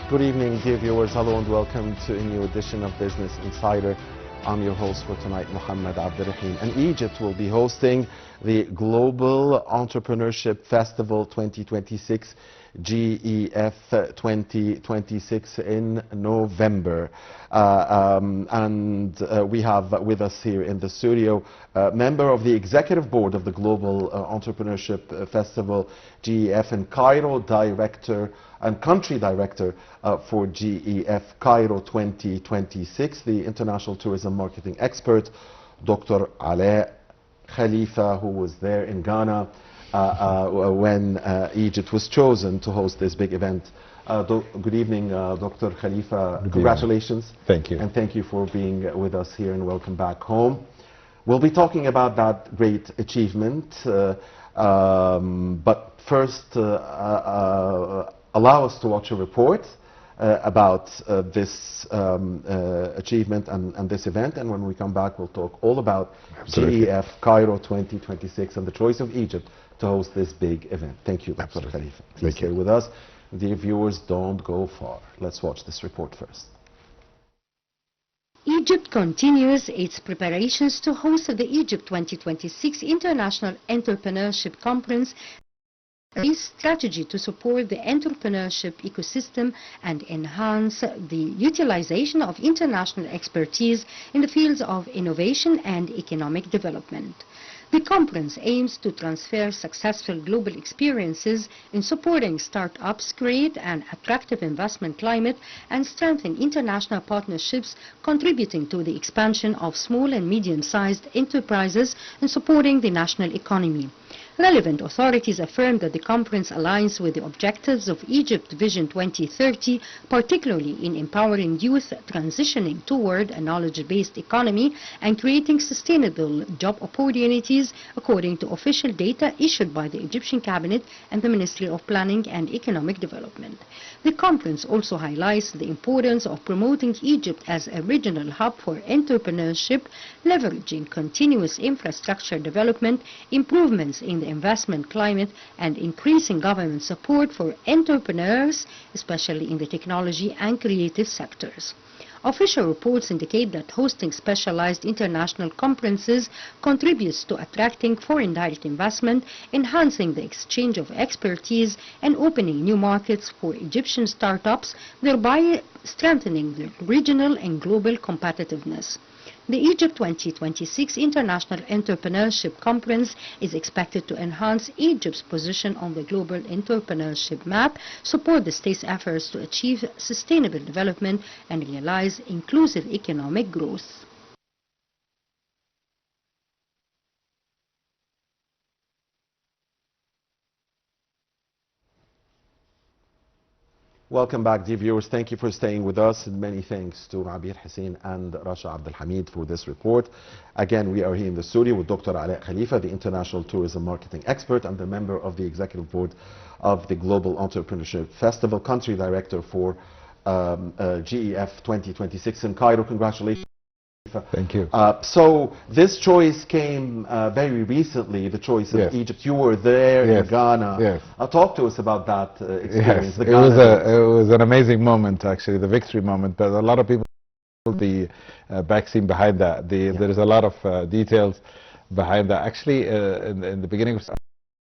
Good evening, dear viewers. Hello and welcome to a new edition of Business Insider. I'm your host for tonight, Mohammed Abdelrahim. And Egypt will be hosting the Global Entrepreneurship Festival 2026, GEF 2026 in November. We have with us here in the studio a member of the Executive Board of the Global Entrepreneurship Festival, GEF in Cairo, Director and Country Director for GEF Cairo 2026, the International Tourism Marketing Expert, Dr. Nile Khalifa, who was there in Ghana when Egypt was chosen to host this big event. Good evening, Dr. Khalifa. Congratulations. Thank you. And thank you for being with us here, and welcome back home. We'll be talking about that great achievement, but first allow us to watch a report about this achievement and this event, and when we come back we'll talk all about GEF Cairo 2026 and the choice of Egypt to host this big event. Thank you, Dr. Khalifa. Please stay with us. Dear viewers, don't go far. Let's watch this report first. Egypt continues its preparations to host the Egypt 2026 International Entrepreneurship Conference, a strategy to support the entrepreneurship ecosystem and enhance the utilization of international expertise in the fields of innovation and economic development. The conference aims to transfer successful global experiences in supporting startups, create an attractive investment climate, and strengthen international partnerships, contributing to the expansion of small and medium-sized enterprises and supporting the national economy. Relevant authorities affirmed that the conference aligns with the objectives of Egypt Vision 2030, particularly in empowering youth transitioning toward a knowledge-based economy and creating sustainable job opportunities, according to official data issued by the Egyptian Cabinet and the Ministry of Planning and Economic Development. The conference also highlights the importance of promoting Egypt as a regional hub for entrepreneurship, leveraging continuous infrastructure development, improvements in the investment climate, and increasing government support for entrepreneurs, especially in the technology and creative sectors. Official reports indicate that hosting specialized international conferences contributes to attracting foreign direct investment, enhancing the exchange of expertise, and opening new markets for Egyptian startups, thereby strengthening their regional and global competitiveness. The Egypt 2026 International Entrepreneurship Conference is expected to enhance Egypt's position on the global entrepreneurship map, support the state's efforts to achieve sustainable development, and realize inclusive economic growth. Welcome back, dear viewers. Thank you for staying with us, and many thanks to Abir Hussein and Rasha Abdel Hamid for this report. Again, we are here in the studio with Dr. Nile Khalifa, the International Tourism Marketing Expert and the member of the Executive Board of the Global Entrepreneurship Festival, Country Director for GEF 2026 in Cairo. Congratulations. Thank you. So this choice came very recently, the choice of Egypt. You were there in Ghana. Yes. Talk to us about that experience. Yes. It was an amazing moment, actually, the victory moment, but a lot of people the backseat behind that. There is a lot of details behind that. Actually, in the beginning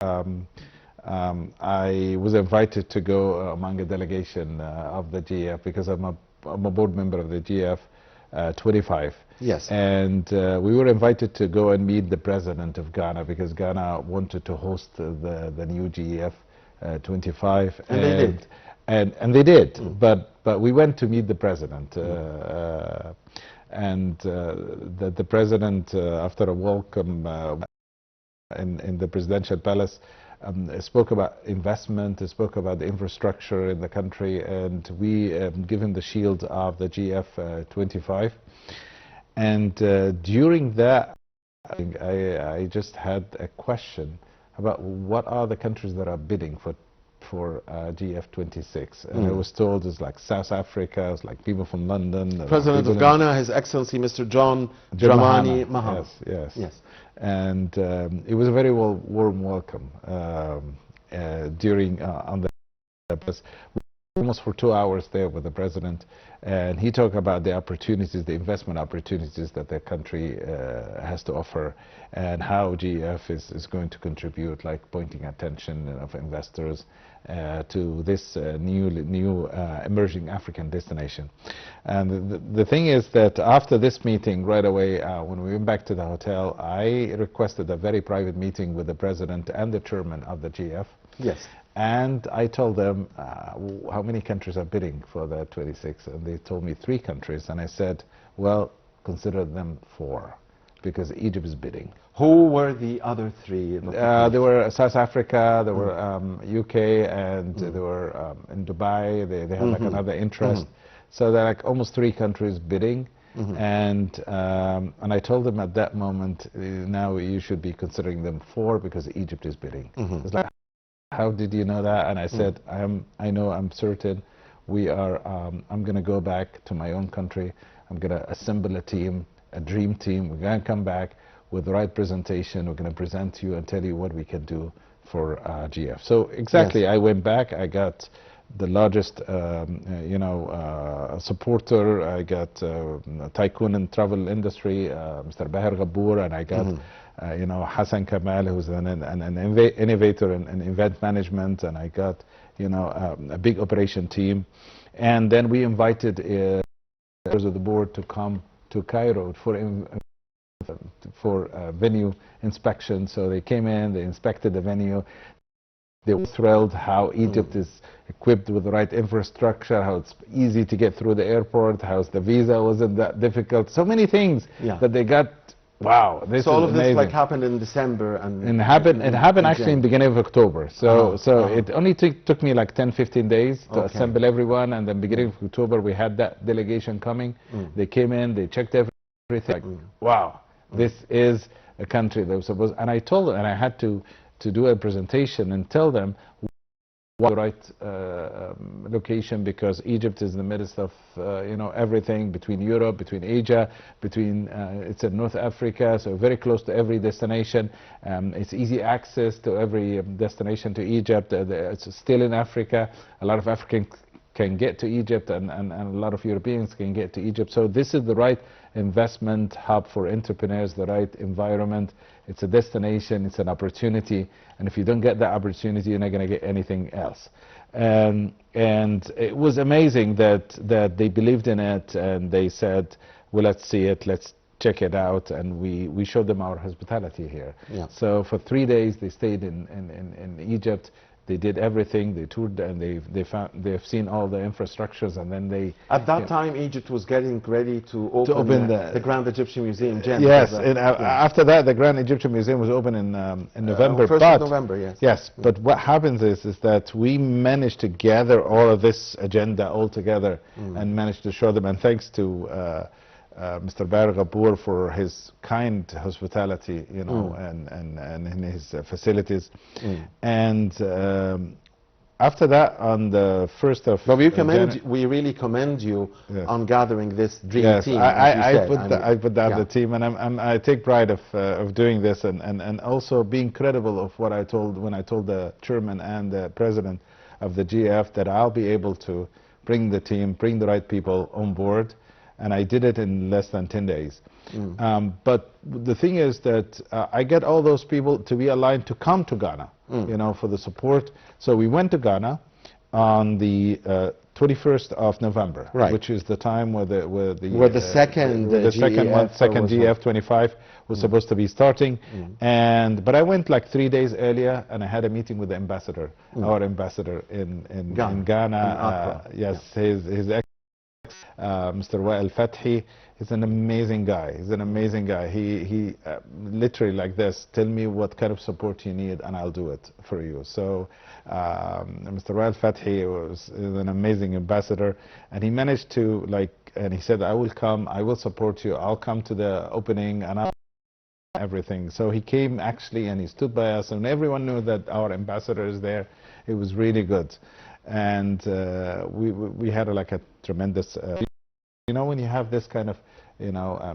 I was invited to go among a delegation of the GEF because I'm a board member of the GEF 25. Yes. And we were invited to go and meet the president of Ghana because Ghana wanted to host the new GEF 25. And they did. And they did. But we went to meet the president. And the president, after a welcome in the presidential palace, spoke about investment, spoke about the infrastructure in the country, and we give him the shield of the GEF 25. And during that, I just had a question about what are the countries that are bidding for GEF 26. And I was told it's like South Africa, it's like people from London. President of Ghana, His Excellency Mr. John Dramani Mahama. Yes. And it was a very warm welcome during on the almost for 2 hours there with the president, and he talked about the opportunities, the investment opportunities that the country has to offer, and how GEF is going to contribute, like pointing attention of investors to this new emerging African destination. And the thing is that after this meeting, right away, when we went back to the hotel, I requested a very private meeting with the president and the chairman of the GEF. Yes. And I told them how many countries are bidding for the 26, and they told me 3 countries, and I said, well, consider them 4, because Egypt is bidding. Who were the other 3? There were South Africa, there were UK, and they were in Dubai. They had like another interest. So there are like almost 3 countries bidding. And I told them at that moment, now you should be considering them 4 because Egypt is bidding. It's like, how did you know that? And I said, I know, I'm certain. We are, I'm going to go back to my own country. I'm going to assemble a team, a dream team. We're going to come back with the right presentation. We're going to present to you and tell you what we can do for GF. So exactly, I went back. I got the largest, supporter. I got tycoon in travel industry, Mr. Bahir Gabbour, and I got Hassan Kamal, who's an innovator in event management, and I got a big operation team. And then we invited members of the board to come to Cairo for venue inspection. So they came in, they inspected the venue. They were thrilled how Egypt is equipped with the right infrastructure, how it's easy to get through the airport, how the visa wasn't that difficult. So many things that they got. Wow, this so all is of amazing. this happened in December, and it happened actually in the beginning of October. So it only took me like 10-15 days to assemble everyone, and then beginning of October we had that delegation coming. They came in, they checked everything. Like, wow, this is a country that was supposed. And I told them, and I had to do a presentation and tell them what the right location, because Egypt is in the midst of everything between Europe, between Asia, it's in North Africa, so very close to every destination. It's easy access to every destination to Egypt. It's still in Africa. A lot of Africans can get to Egypt, and a lot of Europeans can get to Egypt. So this is the right investment hub for entrepreneurs, the right environment. It's a destination, it's an opportunity, and if you don't get that opportunity, you're not going to get anything else. And it was amazing that they believed in it, and they said, well, let's see it, let's check it out, and we showed them our hospitality here. So for 3 days they stayed in Egypt. They did everything. They toured, and they've seen all the infrastructures, and then they. At that time, Egypt was getting ready to open the Grand Egyptian Museum. Yes, after that, the Grand Egyptian Museum was open in November. 1st of November, yes. Yes, but what happens is that we managed to gather all of this agenda all together and managed to show them. And thanks to Mr. Bahir Gabbour for his kind hospitality, and in his facilities. And after that, on the 1st of we really commend you on gathering this dream team. I put down the team, and I take pride of doing this, and also being credible of what I told when I told the chairman and the president of the GF that I'll be able to bring the team, bring the right people on board. And I did it in less than 10 days. But the thing is that I get all those people to be aligned to come to Ghana, for the support. So we went to Ghana on the 21st of November, which is the time where the second GF 25 was supposed to be starting. But I went like 3 days earlier, and I had a meeting with the ambassador, our ambassador in Ghana. His Mr. Wael Fathi is an amazing guy. He's an amazing guy. He literally like this, tell me what kind of support you need and I'll do it for you. So Mr. Wael Fathi is an amazing ambassador, and he managed to and he said, I will come, I will support you, I'll come to the opening and I'll everything. So he came actually, and he stood by us, and everyone knew that our ambassador is there. It was really good. And we had a tremendous, when you have this kind of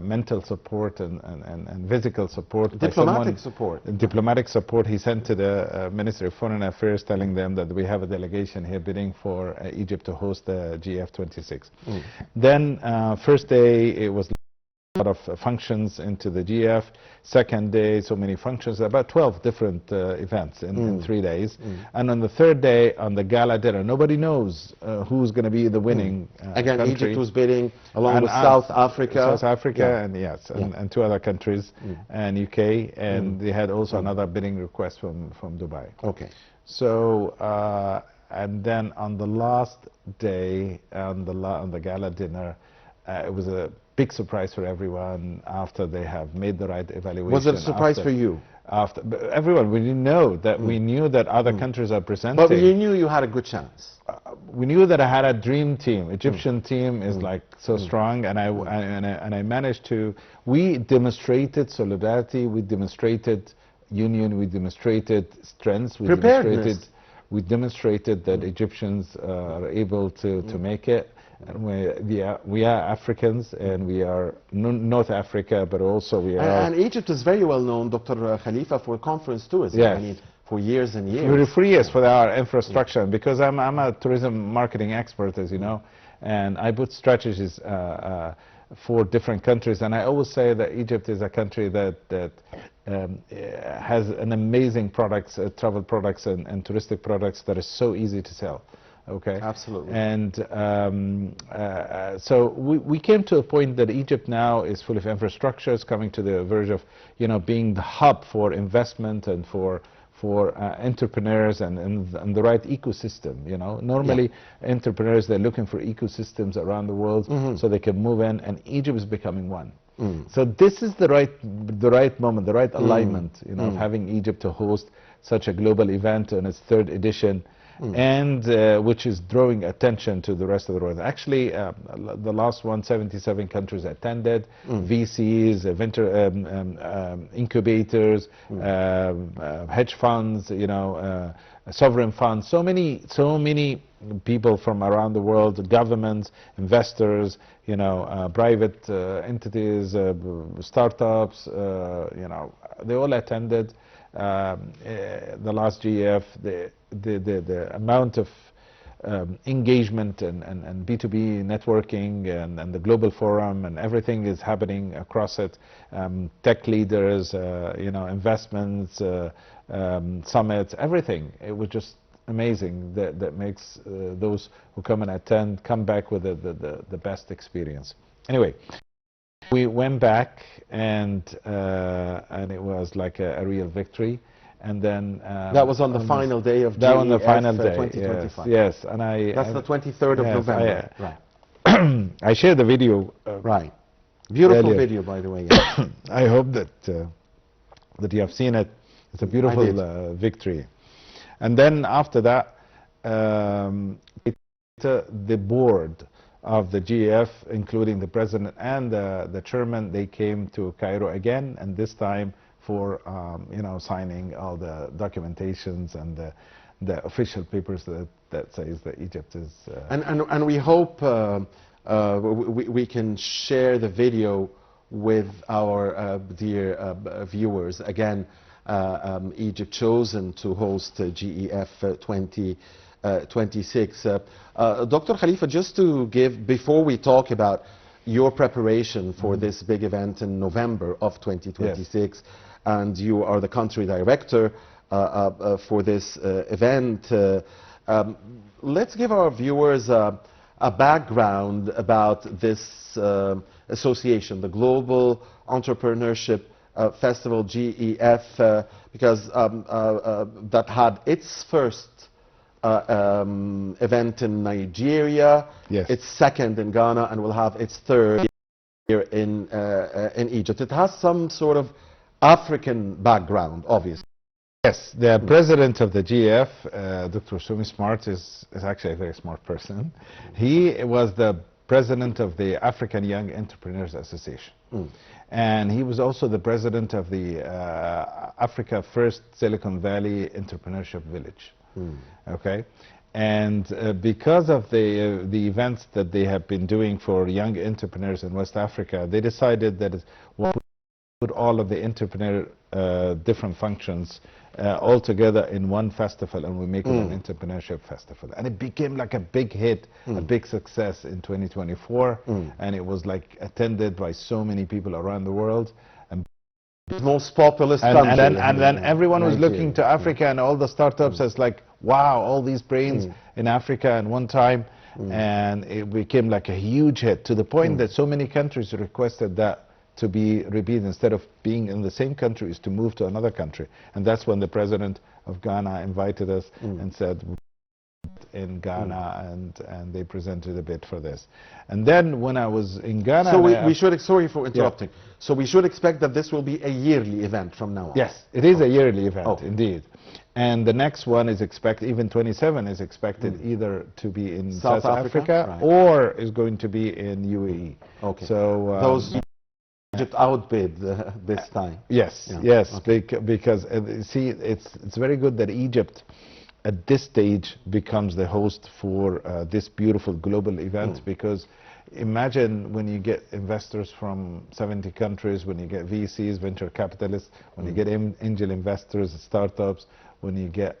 mental support and physical support. Diplomatic support. Diplomatic support he sent to the Ministry of Foreign Affairs, telling them that we have a delegation here bidding for Egypt to host the GF26. Then first day it was a lot of functions into the GF. Second day, so many functions, about 12 different events in 3 days. And on the third day, on the gala dinner, nobody knows who's going to be the winning Again, country. Egypt was bidding along with South Africa. And yes, and 2 other countries, and UK, and they had also another bidding request from Dubai. Okay. So, and then on the last day, on the gala dinner, it was a big surprise for everyone after they have made the right evaluation. Was it a surprise for you? But everyone, we didn't know that. We knew that other countries are presenting. But you knew you had a good chance. We knew that I had a dream team. Egyptian team is like so strong, and I managed to. We demonstrated solidarity. We demonstrated union. We demonstrated strengths. We demonstrated that Egyptians are able to make it. And we are Africans, and we are North Africa, but also we are... And Egypt is very well known, Dr. Khalifa, for conference tourism. Yes. I mean, for years and years. For years, for our infrastructure, because I'm a tourism marketing expert, as you know, and I put strategies for different countries, and I always say that Egypt is a country that has an amazing products, travel products and touristic products that is so easy to sell. Okay. Absolutely. And so we came to a point that Egypt now is full of infrastructure. It's coming to the verge of, being the hub for investment and for entrepreneurs and the right ecosystem. Normally entrepreneurs, they're looking for ecosystems around the world so they can move in, and Egypt is becoming one. So this is the right moment, the right alignment, of having Egypt to host such a global event on its 3rd edition. And which is drawing attention to the rest of the world. Actually, the last one, 77 countries attended, VCs, incubators, hedge funds, sovereign funds, so many people from around the world, governments, investors, private entities, startups, they all attended. The last GF, the amount of engagement and B2B networking and the global forum and everything is happening across it. Tech leaders, investments, summits, everything. It was just amazing. That makes those who come and attend come back with the best experience. Anyway. We went back, and it was like a real victory. And then that was on the final day of GEF on the final day, 2025. Yes, and that's the 23rd of November. Right. I shared the video. Right. Beautiful video, by the way. Yeah. I hope that you have seen it. It's a beautiful victory. And then after that, the board of the GF, including the president and the chairman, they came to Cairo again, and this time for signing all the documentations and the official papers that says that Egypt is. And we hope we can share the video with our dear viewers. Again, Egypt chosen to host GEF 2026. Dr. Khalifa, just to give, before we talk about your preparation for this big event in November of 2026, and you are the country director for this event, let's give our viewers a background about this association, the Global Entrepreneurship Festival, GEF, because that had its first event in Nigeria, its second in Ghana, and will have its third here in Egypt. It has some sort of African background, obviously. Yes, the president of the GF, Dr. Sumi Smart, is actually a very smart person. He was the president of the African Young Entrepreneurs Association. And he was also the president of the Africa First Silicon Valley Entrepreneurship Village. Okay, And because of the events that they have been doing for young entrepreneurs in West Africa, they decided that we'll put all of the entrepreneur different functions all together in one festival, and we make it an entrepreneurship festival. And it became like a big hit, a big success in 2024, and it was like attended by so many people around the world. The most populous country. And then everyone was looking to Africa, and all the startups as like, wow, all these brains in Africa at one time, and it became like a huge hit, to the point that so many countries requested that to be repeated. Instead of being in the same country, is to move to another country. And that's when the president of Ghana invited us and said, in Ghana, and they presented a bid for this. And then when I was in Ghana... So we should, sorry for interrupting, so we should expect that this will be a yearly event from now on? Yes, it is a yearly event, indeed. And the next one is expected, even 27 is expected either to be in South Africa or is going to be in UAE. Okay. So those Egypt outbid this time. Yes, yes, because see, it's very good that Egypt at this stage becomes the host for this beautiful global event, because imagine when you get investors from 70 countries, when you get VCs, venture capitalists, when you get angel investors, startups, when you get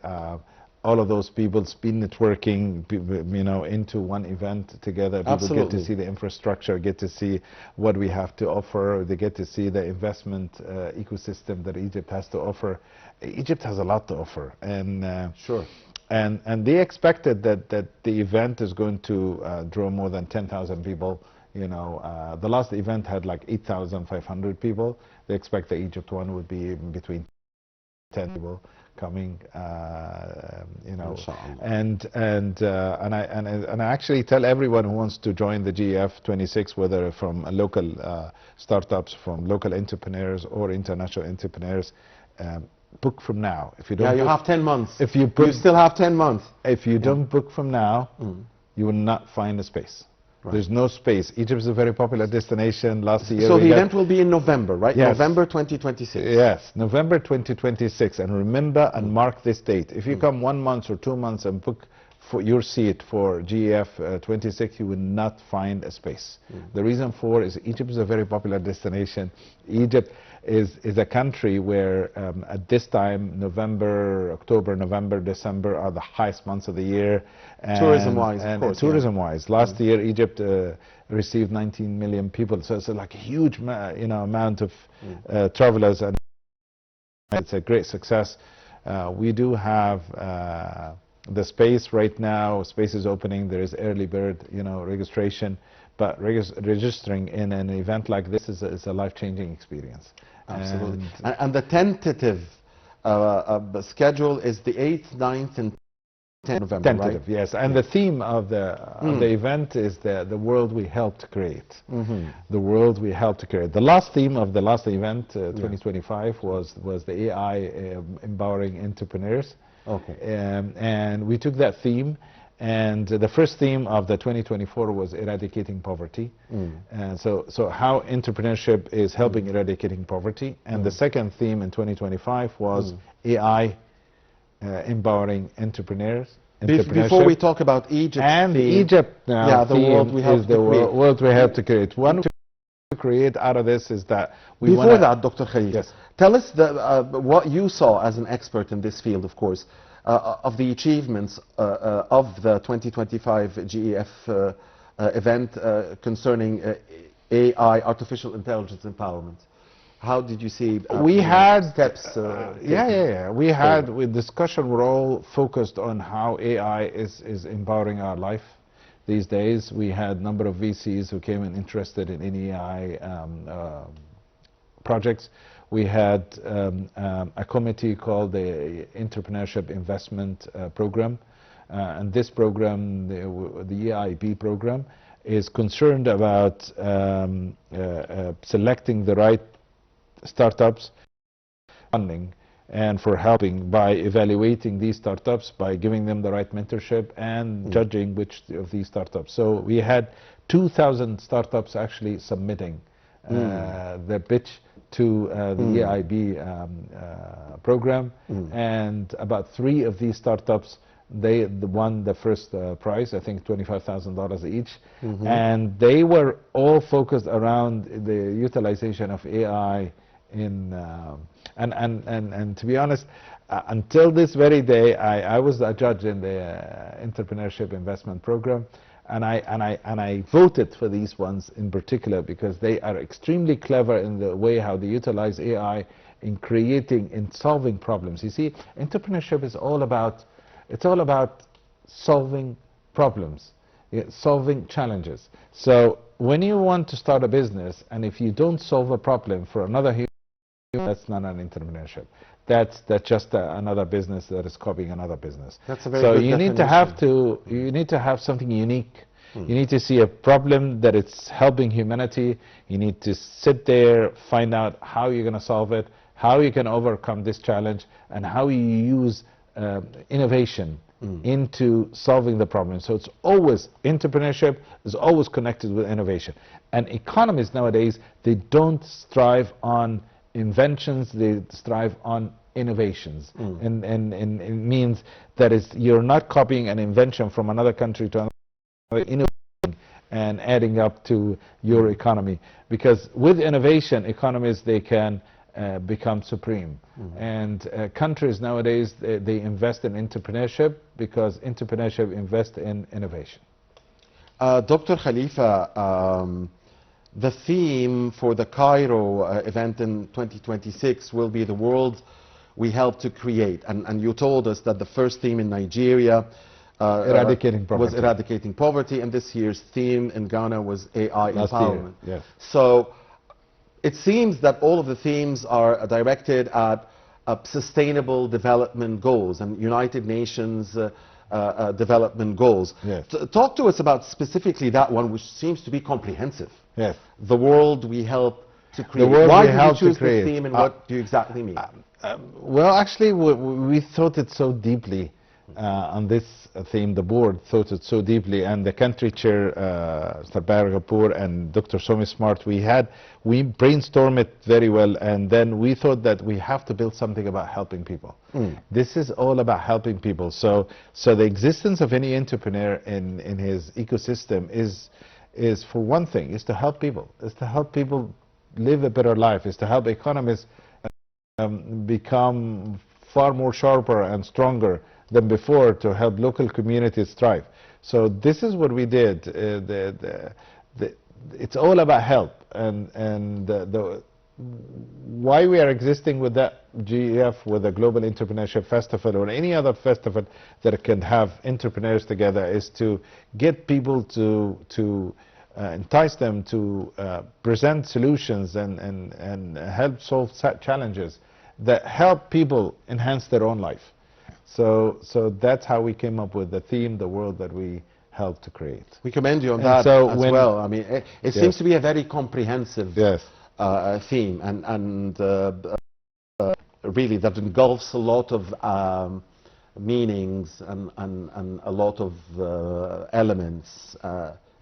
all of those people speed networking, you know, into one event together. People get to see the infrastructure, get to see what we have to offer. They get to see the investment ecosystem that Egypt has to offer. Egypt has a lot to offer, and and they expected that the event is going to draw more than 10,000 people. You know, the last event had like 8,500 people. They expect the Egypt one would be between 10 people coming, you know, and I actually tell everyone who wants to join the GEF 26, whether from local startups, from local entrepreneurs or international entrepreneurs, book from now. If you don't, you have 10 months. If you book, you still have 10 months. If you don't book from now, you will not find a space. There's no space. Egypt is a very popular destination. Last year, so the event will be in November, right? Yes. November 2026. Yes, November 2026. And remember and mark this date. If you come 1 month or 2 months and book for your seat for GEF 26, you will not find a space. The reason for is Egypt is a very popular destination. Egypt is a country where at this time, November, October, November, December are the highest months of the year. Tourism-wise, of course. Tourism-wise. Last year, Egypt received 19 million people. So it's like a huge amount of travelers, and it's a great success. We do have the space right now. Space is opening. There is early bird, registration. But registering in an event like this is a life-changing experience. Absolutely. And the tentative schedule is the 8th, 9th, and 10th November, tentative, right? Yes. And the theme of the event is the world we helped create. The world we helped to create. The last theme of the last event, 2025, was the AI empowering entrepreneurs. Okay. And we took that theme. And the first theme of the 2024 was eradicating poverty. And so how entrepreneurship is helping eradicating poverty. And the second theme in 2025 was AI empowering entrepreneurs. Before we talk about Egypt, and Egypt now, the world we have to create. One to create out of this is that we Before that, Dr. Khalid, tell us what you saw as an expert in this field, of course, of the achievements of the 2025 GEF event concerning AI, artificial intelligence empowerment. How did you see we had steps? We had with discussion. We're all focused on how AI is empowering our life these days. We had a number of VCs who came in interested in AI projects. We had a committee called the Entrepreneurship Investment Program, and this program, the EIP program, is concerned about selecting the right startups, funding, and for helping by evaluating these startups, by giving them the right mentorship and judging which of these startups. So we had 2,000 startups actually submitting their pitch to the EIB program, and about 3 of these startups They won the first prize, I think $25,000 each. And they were all focused around the utilization of AI in, and to be honest, until this very day, I was a judge in the entrepreneurship investment program, and I voted for these ones in particular because they are extremely clever in the way how they utilize AI in creating, in solving problems. You see, entrepreneurship is all about, it's all about solving problems, solving challenges. So when you want to start a business, and if you don't solve a problem for another human, that's not an entrepreneurship. That's just another business that is copying another business. That's a very so good you definition. you need to have something unique. You need to see a problem that it's helping humanity. You need to sit there, find out how you're going to solve it, how you can overcome this challenge, and how you use innovation into solving the problem. So it's always, entrepreneurship is always connected with innovation. And economists nowadays, they don't strive on inventions, they strive on innovations. And it means that you're not copying an invention from another country to another, innovating and adding up to your economy. Because with innovation, economies, they can become supreme. And countries nowadays, they invest in entrepreneurship because entrepreneurship invests in innovation. Dr. Khalifa, the theme for the Cairo event in 2026 will be the world we help to create. And you told us that the first theme in Nigeria Eradicating poverty. was eradicating poverty, and this year's theme in Ghana was AI Last empowerment. year, yes. So it seems that all of the themes are directed at sustainable development goals and United Nations development goals. Yes. Talk to us about specifically that one, which seems to be comprehensive. Yes. The world we help to create. The world Why we did you help to choose create. this theme, and what do you exactly mean? Well, actually, we thought it so deeply on this theme. The board thought it so deeply, and the country chair, Mr. Kapoor and Dr. Somi Smart, we brainstormed it very well, and then we thought that we have to build something about helping people. This is all about helping people. So the existence of any entrepreneur in his ecosystem is for one thing, is to help people. Is to help people live a better life. Is to help economies become far more sharper and stronger than before, to help local communities thrive. So this is what we did. It's all about help, and why we are existing with that GEF, with the Global Entrepreneurship Festival or any other festival that can have entrepreneurs together, is to get people to entice them to present solutions and help solve challenges that help people enhance their own life. So that's how we came up with the theme, the world that we help to create. We commend you on that as well. I mean, it seems to be a very comprehensive theme, and really that engulfs a lot of meanings and a lot of elements.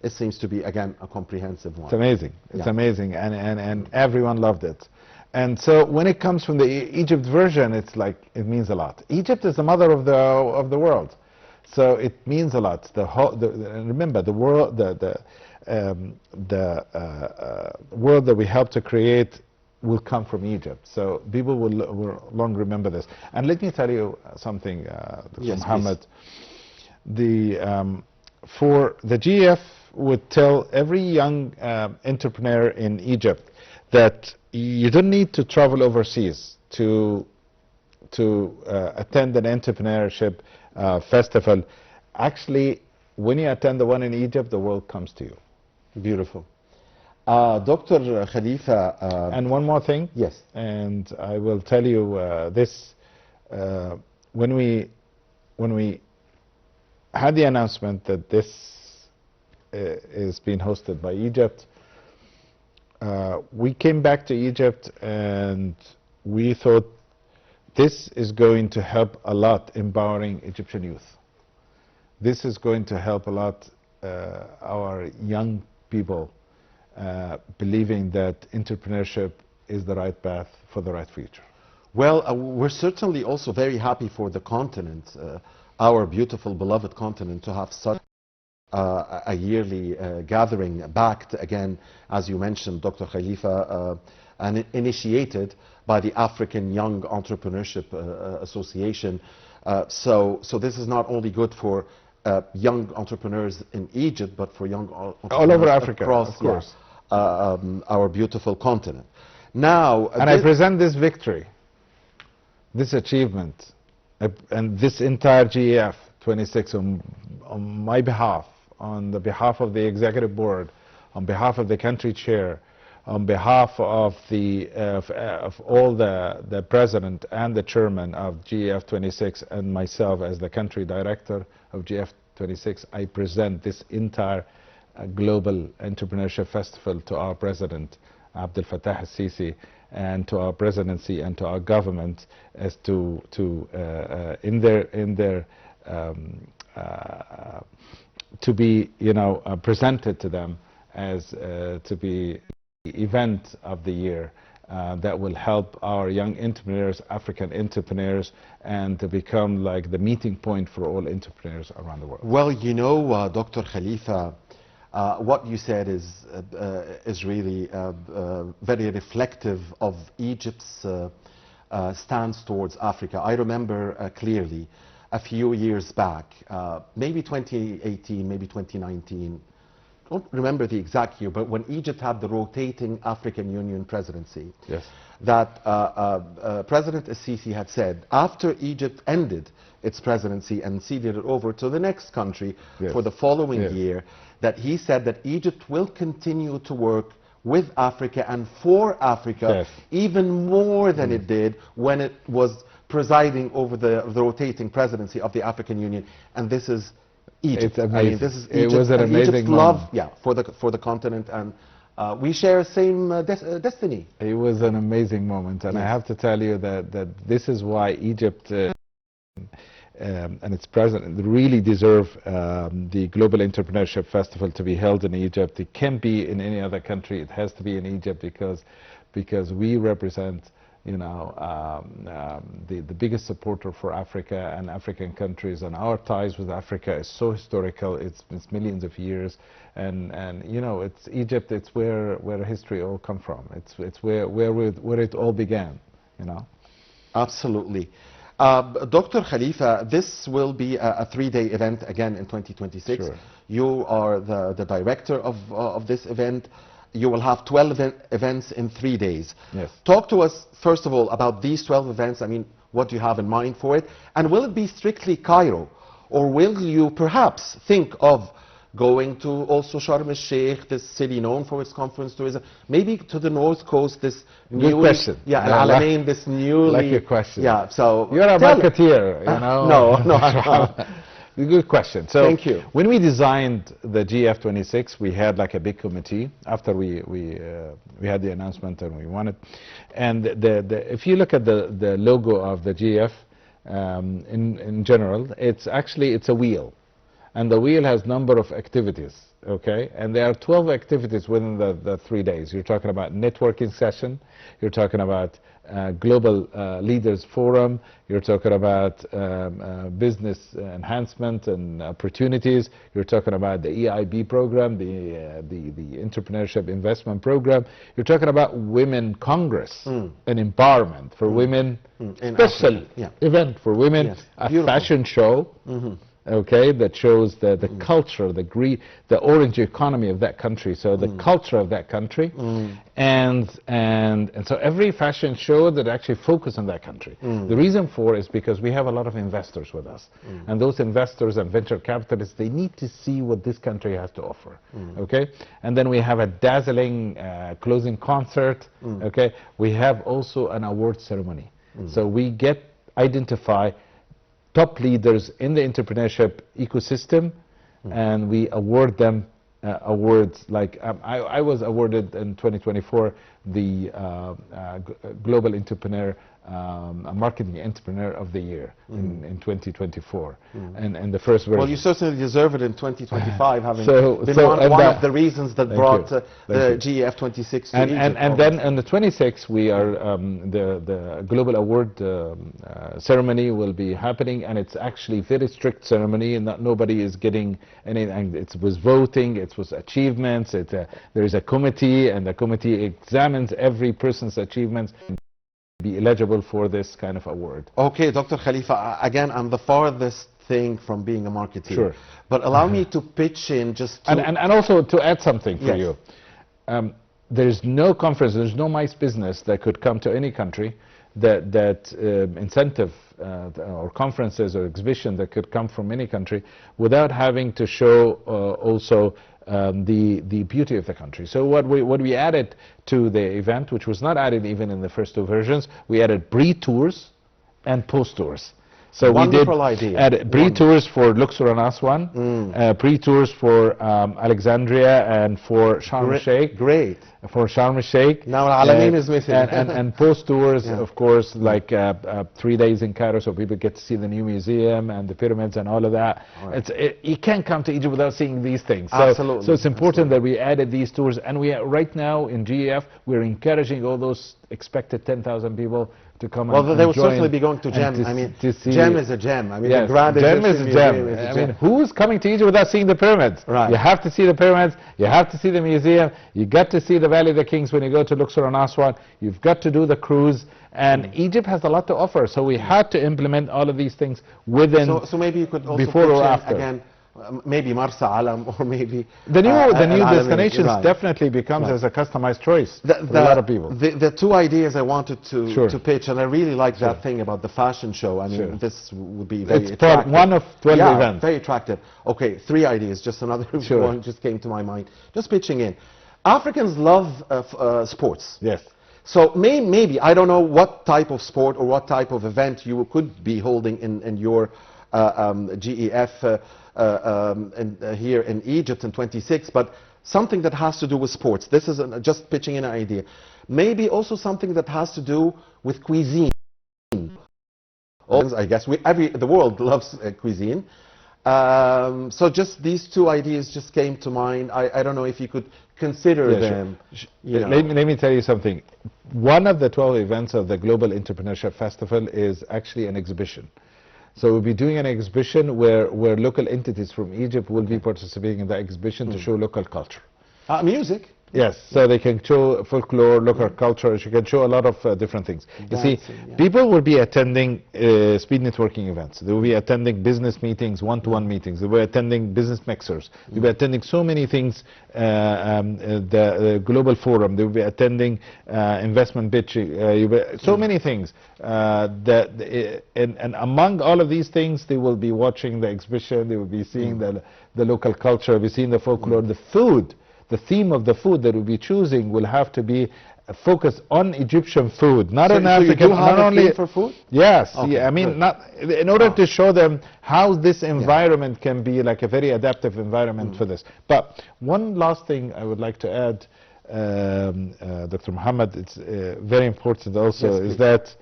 It seems to be, again, a comprehensive one. It's amazing. It's amazing, and everyone loved it. And so when it comes from the Egypt version, it's like, it means a lot. Egypt is the mother of the world, so it means a lot. Remember, the world, the world that we help to create will come from Egypt. So people will long remember this. And let me tell you something, Dr. Mohammed. For the GF would tell every young entrepreneur in Egypt that you don't need to travel overseas to attend an entrepreneurship festival. Actually, when you attend the one in Egypt, the world comes to you. Beautiful. Dr. Khalifa. And one more thing. Yes. And I will tell you this. When we had the announcement that this is being hosted by Egypt, we came back to Egypt and we thought this is going to help a lot empowering Egyptian youth. This is going to help a lot our young people believing that entrepreneurship is the right path for the right future. Well, we're certainly also very happy for the continent our beautiful, beloved continent to have such a yearly gathering backed again, as you mentioned, Dr. Khalifa, and initiated by the African Young Entrepreneurship Association. So this is not only good for young entrepreneurs in Egypt, but for young entrepreneurs all over Africa, across, of course, our beautiful continent. Now, and I present this victory, this achievement, and this entire GEF 26 on my behalf, on the behalf of the executive board, on behalf of the country chair, on behalf of all the president and the chairman of GEF 26 and myself as the country director of GEF 26, I present this entire global entrepreneurship festival to our president Abdel Fattah al-Sisi and to our presidency and to our government as to be presented to them as to be the event of the year that will help our young entrepreneurs, African entrepreneurs, and to become like the meeting point for all entrepreneurs around the world. Well, you know, Dr. Khalifa, what you said is really very reflective of Egypt's stance towards Africa. I remember clearly a few years back, maybe 2018, maybe 2019, I don't remember the exact year, but when Egypt had the rotating African Union presidency, yes, that President al-Sisi had said, after Egypt ended its presidency and ceded it over to the next country, yes, for the following, yes, year, that he said that Egypt will continue to work with Africa and for Africa, yes, even more than it did when it was presiding over the rotating presidency of the African Union. And this is Egypt. It's amazing. I mean, this is Egypt. It was an amazing Egypt's love, yeah, for the continent, and we share same destiny. It was an amazing moment, and yes, I have to tell you that this is why Egypt and its president really deserve the Global Entrepreneurship Festival to be held in Egypt. It can't be in any other country. It has to be in Egypt because we represent, you know, the biggest supporter for Africa and African countries, and our ties with Africa is so historical. It's millions of years, and you know, it's Egypt. It's where history all come from. It's where it all began. You know. Absolutely. Dr. Khalifa, this will be a 3-day event again in 2026. Sure. You are the director of this event. You will have 12 events in 3 days. Yes. Talk to us, first of all, about these 12 events. I mean, what do you have in mind for it? And will it be strictly Cairo? Or will you perhaps think of going to also Sharm el-Sheikh, this city known for its conference tourism, maybe to the north coast, this good question. Yeah, Al-Alamein, this newly... Like your question. Yeah, so... You're a marketeer, you know. No. Good question. So thank you. When we designed the GF 26, we had like a big committee after we had the announcement and we won it. And if you look at the logo of the GF in general, it's a wheel. And the wheel has number of activities, okay? And there are 12 activities within the 3 days. You're talking about networking session, you're talking about global leaders forum, you're talking about business enhancement and opportunities, you're talking about the EIB program, the Entrepreneurship Investment Program, you're talking about Women Congress and empowerment for women, special event for women, yes. A fashion show, okay, that shows the culture, the orange economy of that country, so the culture of that country, and so every fashion show that actually focus on that country. The reason for is because we have a lot of investors with us, and those investors and venture capitalists, they need to see what this country has to offer, okay? And then we have a dazzling closing concert, okay? We have also an award ceremony, so we identify top leaders in the entrepreneurship ecosystem, and we award them awards like I was awarded in 2024 the Global Entrepreneur, Marketing Entrepreneur of the Year in 2024. And the first version. Well, you certainly deserve it in 2025, having been one of the reasons that brought the GEF 26 to Egypt. And then on the 26th, we are the Global Award ceremony will be happening, and it's actually very strict ceremony, and nobody is getting anything. It was voting, it was achievements. There is a committee, and the committee examines every person's achievements to be eligible for this kind of award. Okay, Dr. Khalifa, again, I'm the farthest thing from being a marketeer. Sure. But allow me to pitch in just to... And also to add something for you. There's no conference, there's no mice business that could come to any country that incentive or conferences or exhibition that could come from any country without having to show also the beauty of the country. So what we added to the event, which was not added even in the first two versions, we added pre-tours and post-tours. So wonderful we did idea. pre-tours for Luxor and Aswan, pre-tours for Alexandria and for Sharm el-Sheikh. Great. For Sharm el-Sheikh. Now Al-Alamein is missing. And post-tours, of course, like 3 days in Cairo, so people get to see the new museum and the pyramids and all of that. Right. You can't come to Egypt without seeing these things. So, Absolutely. So it's important that we added these tours. And we right now in GEF, we're encouraging all those expected 10,000 people to come and they will join certainly be going to GEM. I mean, see GEM is a gem. I mean, yes, the Grand GEM is Egyptian a gem. Museum is a I gem. mean, who's coming to Egypt without seeing the pyramids? Right. You have to see the pyramids. You have to see the museum. You got to see the Valley of the Kings when you go to Luxor and Aswan. You've got to do the cruise. And Egypt has a lot to offer. So we had to implement all of these things within. So maybe you could also before or after. Again, maybe Marsa Alam or maybe the new destinations right. definitely becomes right. as a customized choice for a lot of people. The two ideas I wanted to pitch, and I really like sure. that thing about the fashion show. I mean, sure. this would be very it's attractive. part one of 12 events. Very attractive. Okay, 3 ideas. Just another sure. one just came to my mind. Just pitching in. Africans love sports. Yes. So maybe I don't know what type of sport or what type of event you could be holding in your GEF. Here in Egypt in 26, but something that has to do with sports. This is just pitching in an idea. Maybe also something that has to do with cuisine. I guess the world loves cuisine. So just these 2 ideas just came to mind. I don't know if you could consider them. Sure. Let me tell you something. One of the 12 events of the Global Entrepreneurship Festival is actually an exhibition. So we'll be doing an exhibition where local entities from Egypt will be participating in the exhibition to show local culture. Music? Yes, so they can show folklore, local culture, you can show a lot of different things. Dancing, you see, people will be attending speed networking events. They will be attending business meetings, one-to-one meetings. They will be attending business mixers. They will be attending so many things, the global forum. They will be attending investment pitching, so many things. And among all of these things, they will be watching the exhibition, they will be seeing the local culture, they'll be seeing the folklore, the food. The theme of the food that we'll be choosing will have to be focused on Egyptian food, not on African. So you do have a theme for food? Yes. Okay, yeah, I mean, in order to show them how this environment can be like a very adaptive environment for this. But one last thing I would like to add, Dr. Muhammad, it's very important also, is that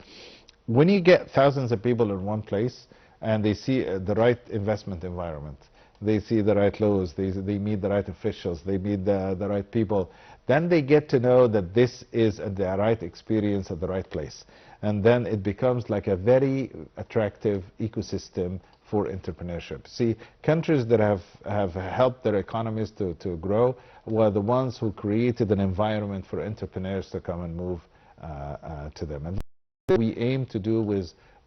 when you get thousands of people in one place and they see the right investment environment, they see the right laws, they meet the right officials, they meet the right people, then they get to know that this is the right experience at the right place. And then it becomes like a very attractive ecosystem for entrepreneurship. See, countries that have helped their economies to grow were the ones who created an environment for entrepreneurs to come and move to them. And that's what we aim to do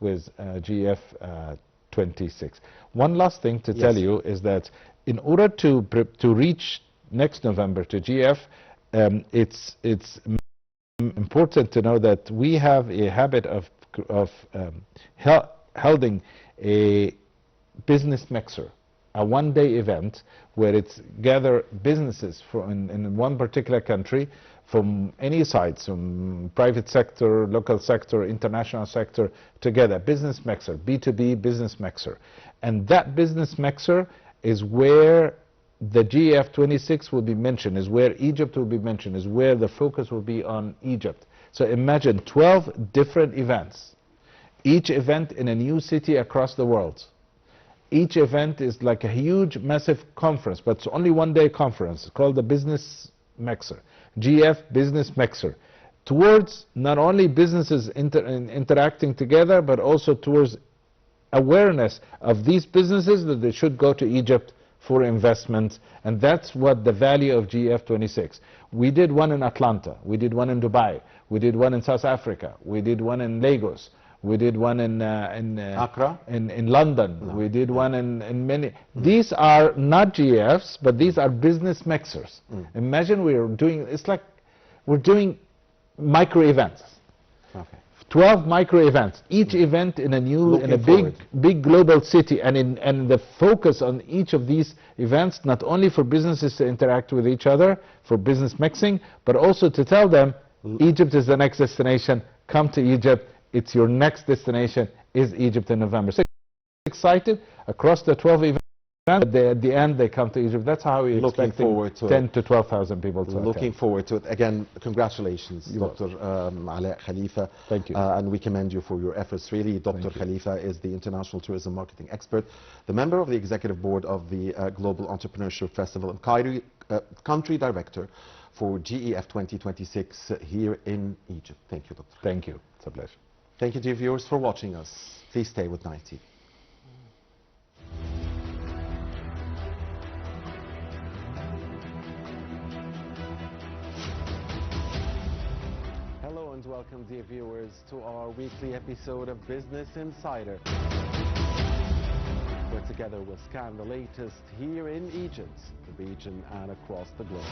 with GEF 26. One last thing to tell you is that in order to reach next November to GEF, it's important to know that we have a habit of holding a business mixer, a one-day event where it's gather businesses in one particular country from any sides, from private sector, local sector, international sector, together, business mixer, B2B business mixer. And that business mixer is where the GF26 will be mentioned, is where Egypt will be mentioned, is where the focus will be on Egypt. So imagine 12 different events, each event in a new city across the world. Each event is like a huge, massive conference, but it's only one-day conference called the Business Mixer, GF Business Mixer, towards not only businesses interacting together, but also towards awareness of these businesses that they should go to Egypt for investment, and that's what the value of GF26. We did one in Atlanta, we did one in Dubai, we did one in South Africa, we did one in Lagos, we did one in Accra, in London, we did one in many. These are not GFs, but these are business mixers. Imagine we're doing, it's like we're doing micro events. Okay. 12 micro events, each event in a new, in a big global city, and the focus on each of these events, not only for businesses to interact with each other, for business mixing, but also to tell them, Egypt is the next destination, come to Egypt, it's your next destination, is Egypt in November. So excited across the 12 events. At the end, they come to Egypt. That's how we're expecting 10 to 12,000 people to Looking forward to it. Again, congratulations, Dr. Alaa Khalifa. Thank you. And we commend you for your efforts. Really, Dr. Khalifa is the international tourism marketing expert, the member of the executive board of the Global Entrepreneurship Festival in Cairo, country director for GEF 2026 here in Egypt. Thank you, Doctor. Thank you. It's a pleasure. Thank you, dear viewers, for watching us. Please stay with Nile TV. And welcome, dear viewers, to our weekly episode of Business Insider, where together we'll scan the latest here in Egypt, the region, and across the globe.